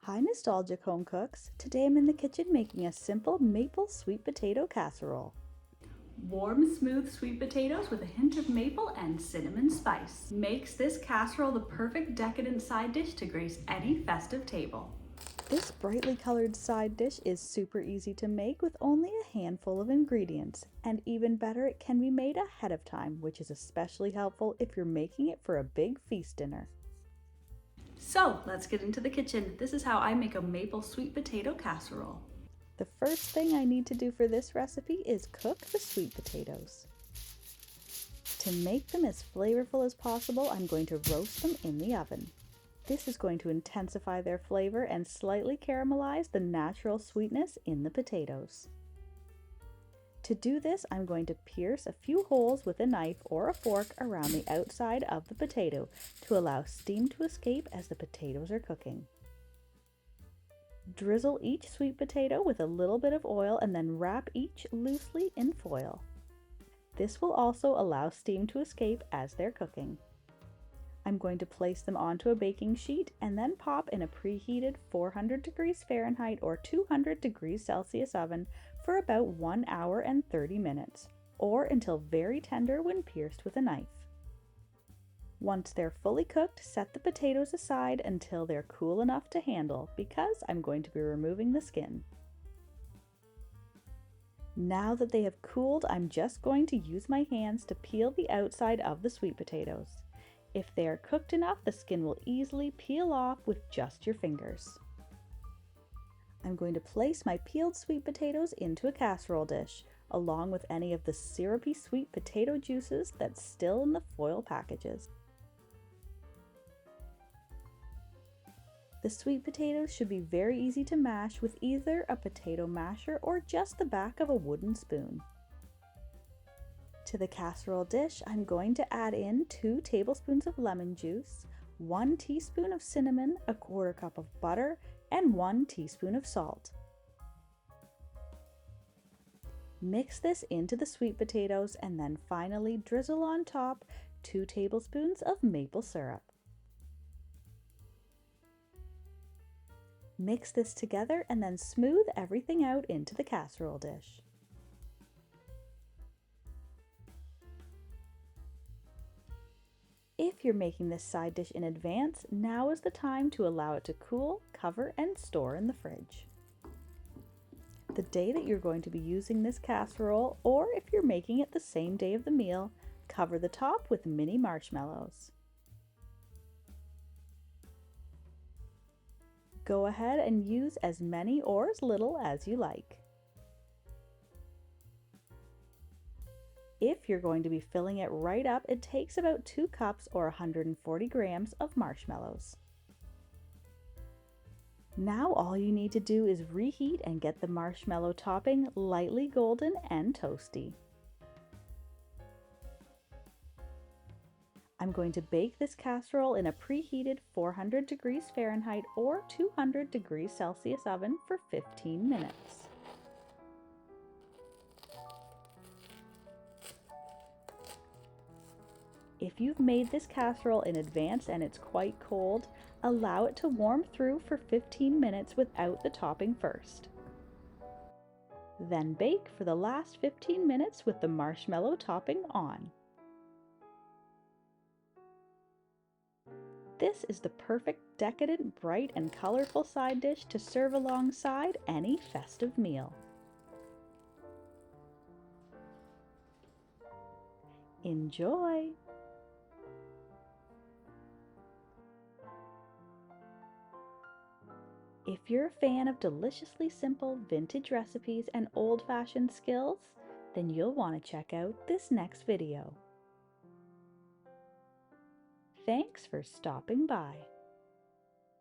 Hi nostalgic home cooks! Today I'm in the kitchen making a simple maple sweet potato casserole. Warm, smooth sweet potatoes with a hint of maple and cinnamon spice makes this casserole the perfect decadent side dish to grace any festive table. This brightly colored side dish is super easy to make with only a handful of ingredients, and even better, it can be made ahead of time, which is especially helpful if you're making it for a big feast dinner. So let's get into the kitchen. This is how I make a maple sweet potato casserole. The first thing I need to do for this recipe is cook the sweet potatoes. To make them as flavorful as possible, I'm going to roast them in the oven. This is going to intensify their flavor and slightly caramelize the natural sweetness in the potatoes. To do this, I'm going to pierce a few holes with a knife or a fork around the outside of the potato to allow steam to escape as the potatoes are cooking. Drizzle each sweet potato with a little bit of oil and then wrap each loosely in foil. This will also allow steam to escape as they're cooking. I'm going to place them onto a baking sheet and then pop in a preheated 400 degrees Fahrenheit or 200 degrees Celsius oven for about 1 hour and 30 minutes, or until very tender when pierced with a knife. Once they're fully cooked, set the potatoes aside until they're cool enough to handle, because I'm going to be removing the skin. Now that they have cooled, I'm just going to use my hands to peel the outside of the sweet potatoes. If they are cooked enough, the skin will easily peel off with just your fingers. I'm going to place my peeled sweet potatoes into a casserole dish, along with any of the syrupy sweet potato juices that's still in the foil packages. The sweet potatoes should be very easy to mash with either a potato masher or just the back of a wooden spoon. To the casserole dish, I'm going to add in 2 tablespoons of lemon juice, 1 teaspoon of cinnamon, a quarter cup of butter, and 1 teaspoon of salt. Mix this into the sweet potatoes and then finally drizzle on top 2 tablespoons of maple syrup. Mix this together and then smooth everything out into the casserole dish. If you're making this side dish in advance, now is the time to allow it to cool, cover, and store in the fridge. The day that you're going to be using this casserole, or if you're making it the same day of the meal, cover the top with mini marshmallows. Go ahead and use as many or as little as you like. If you're going to be filling it right up, it takes about 2 cups or 140 grams of marshmallows. Now all you need to do is reheat and get the marshmallow topping lightly golden and toasty. I'm going to bake this casserole in a preheated 400 degrees Fahrenheit or 200 degrees Celsius oven for 15 minutes. If you've made this casserole in advance and it's quite cold, allow it to warm through for 15 minutes without the topping first. Then bake for the last 15 minutes with the marshmallow topping on. This is the perfect, decadent, bright, and colorful side dish to serve alongside any festive meal. Enjoy! If you're a fan of deliciously simple vintage recipes and old-fashioned skills, then you'll want to check out this next video. Thanks for stopping by.